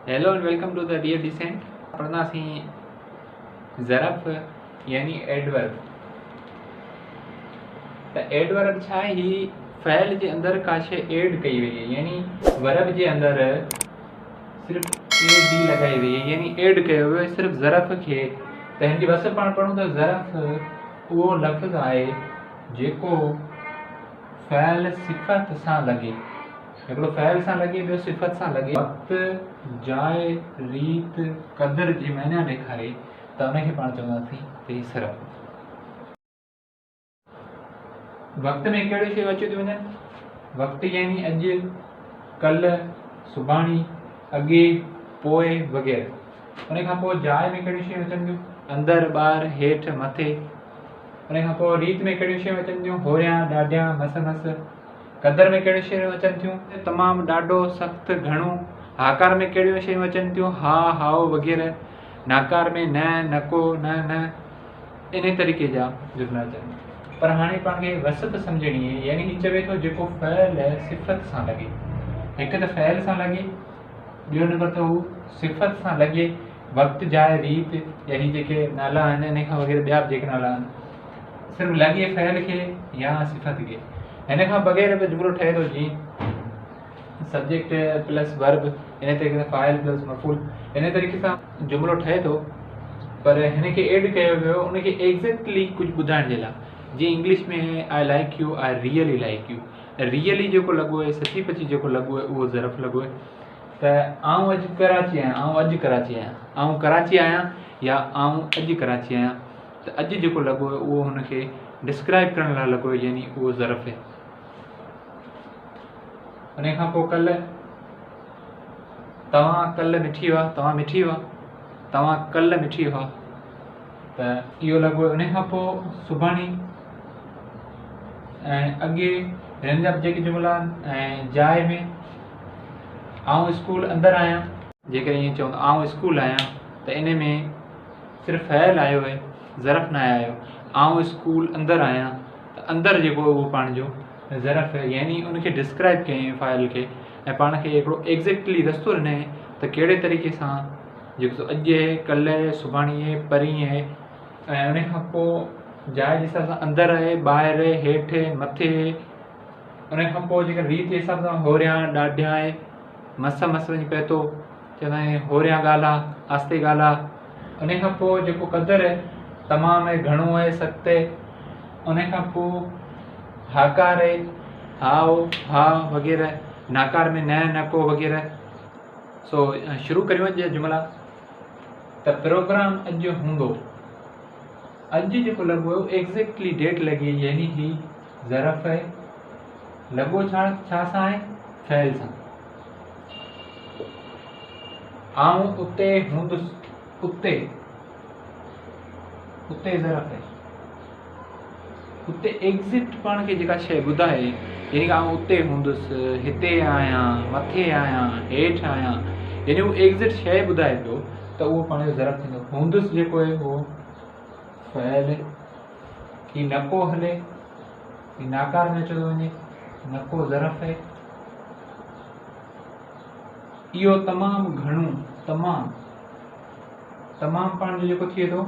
Hello and welcome to the dear decent. पढ़ना सी ज़रफ़ यानी एडवर्ब। त एडवर्ब छा ही फ़ैल जे अंदर का शइ एड कई वई है, यानी वर्ब जे अंदर सिर्फ़ एड लगाई वई है, यानी एड कयो वियो आहे सिर्फ़ ज़रफ़ खे। त हिन जी बस पाण पढ़ूं त ज़रफ़ उहो लफ़्ज़ आहे जेको फ़ैल सिफ़त सां लॻे, हिकिड़ो फ़ैल सां लॻे, ॿियो सिफ़त सां लॻे। वक़्तु, जाइ, रीत, क़दर जी माना ॾेखारे त उनखे पाण चवंदासीं त हीउ ज़रफ़। वक़्त में कहिड़ियूं शयूं अची थियूं वञनि? वक़्तु यानी अॼु, कल्ह, सुभाणे, अॻे, पोइ वग़ैरह। उन खां पोइ जाइ में कहिड़ियूं शयूं अचनि थियूं? अंदरि, ॿाहिरि, हेठि, मथे। उन खां पोइ रीत में कहिड़ियूं शयूं अचनि थियूं? होरियां, ॾाढियां, मस मस। क़दर में कहिड़ियूं शयूं अचनि थियूं? तमामु, ॾाढो, सख़्तु, घणो। हाकार में कहिड़ियूं शयूं अचनि थियूं? हा, हाओ वग़ैरह। नाकार में न, नको, न, इन तरीक़े जा जुमिला अचनि। पर हाणे पाण खे वसत सम्झणी आहे, यानी ही चवे थो जेको फ़ैल सिफ़त सां लॻे। हिकु त फ़ैल सां लॻे, ॿियो नंबर त हू सिफ़त सां लॻे। वक़्तु, जाइ, रीत या ही जेके नाला आहिनि, इन खां वग़ैरह ॿिया बि जेके नाला आहिनि, सिर्फ़ु लॻे फ़ैल खे या सिफ़त खे। हिन खां बग़ैर बि जुमिलो ठहे थो जीअं सब्जेक्ट प्लस वर्ब, इन तरीक़े सां फ़ाइल प्लस मफ़ूल, इन तरीक़े सां जुमिलो ठहे थो। पर हिन खे एड कयो वियो उनखे एग्ज़ैक्टली कुझु ॿुधाइण जे लाइ। जीअं इंग्लिश में I like U, I really like U. Really जेको लॻो आहे, सची पची जेको लॻो आहे, उहो ज़रफ़ लॻो आहे। त आउं अॼु कराची आहियां, आउं अॼु कराची आहियां, आउं कराची आहियां या आउं अॼु कराची आहियां। त अॼु जेको लॻो आहे उहो हुनखे डिस्क्राइब करण लाइ लॻो आहे, यानी उहो ज़रफ़ आहे। उन खां पोइ कल्ह, तव्हां कल्ह मिठी हुआ, तव्हां मिठी हुआ, तव्हां कल्ह मिठी हुआ, त इहो लॻो आहे। उन खां पोइ सुभाणे ऐं अॻे, हिननि जा बि जेके जुमिला आहिनि। ऐं जाइ में आउं स्कूल अंदरि आहियां, जेकर ईअं चऊं आउं स्कूल आहियां, त इन में सिर्फ़ु फ़ैल आयो आहे, ज़रफ़ न आयो। आउं स्कूल अंदरि आहियां, त अंदरि जेको उहो पाण जो ज़रफ़ आहे, यानी उनखे डिस्क्राइब कयईं फ़ाइल खे, ऐं पाण खे हिकिड़ो एग्ज़ैक्टली रस्तो ॾिनई त कहिड़े तरीक़े सां जेको अॼु आहे, कल्ह आहे, सुभाणे आहे, परीं आहे। ऐं उन खां पोइ जाइ जे हिसाब सां अंदरि आहे, ॿाहिरि आहे, हेठि, मथे। उन खां पोइ जेका रीत जे हिसाब सां होरियां, ॾाढियां आहे, मस मस वञी पए थो, चवंदा आहियूं होरियां ॻाल्हि आहे, आस्ते ॻाल्हि आहे। उन खां पोइ जेको क़दर आहे, तमामु आहे, घणो आहे, सख़्तु आहे। उन खां पोइ हाकार आहे, हाओ, हा वग़ैरह। नाकार में न, नको वग़ैरह। सो शुरू करियूं अॼु जुमिला। त प्रोग्राम अॼु हूंदो, अॼु जेको लॻो आहे एग्ज़ैक्टली डेट लॻी, यानी ही ज़रफ़ आहे। लॻो छा सां आहे? फ़ैल सां। आउं उते हूंदुसि, उते, उते ज़रफ़ आहे। उते एग्ज़ैक्ट पाण खे जेका शइ ॿुधाए, यानी कि आउं उते हूंदुसि, हिते आहियां, मथे आहियां, हेठि आहियां, यानी उहो एग्ज़ैक्ट शइ ॿुधाए पियो, त उहो पाण जो ज़रफ़ थींदो। हूंदुसि जेको आहे उहो फ़ैल, ही नको हले, ही नाकार में अचो थो वञे, नको ज़रफ़ आहे। इहो तमामु घणो, तमामु पाण जो जेको थिए थो,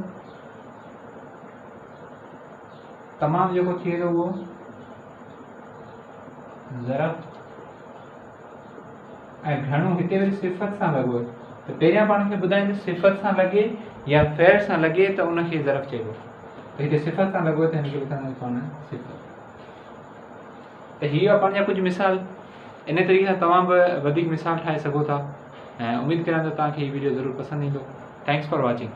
तमामु जेको थिए थो उहो ज़रफ़। ऐं घणो हिते वरी सिफ़त सां लॻो आहे। त पहिरियां पाण खे ॿुधाईंदुसि सिफ़त सां लॻे या फ़ैल सां लॻे त उनखे ज़रफ़ चइबो। त हिते सिफ़त सां लॻो आहे त हिनखे लिखंदासीं पाण सिफ़त। त हीअ आहे पंहिंजा कुझु मिसाल। इन तरीक़े सां तव्हां बि वधीक मिसाल ठाहे सघो था। ऐं उमेदु करियां त तव्हांखे हीअ वीडियो ज़रूरु पसंदि ईंदो। Thanks for watching.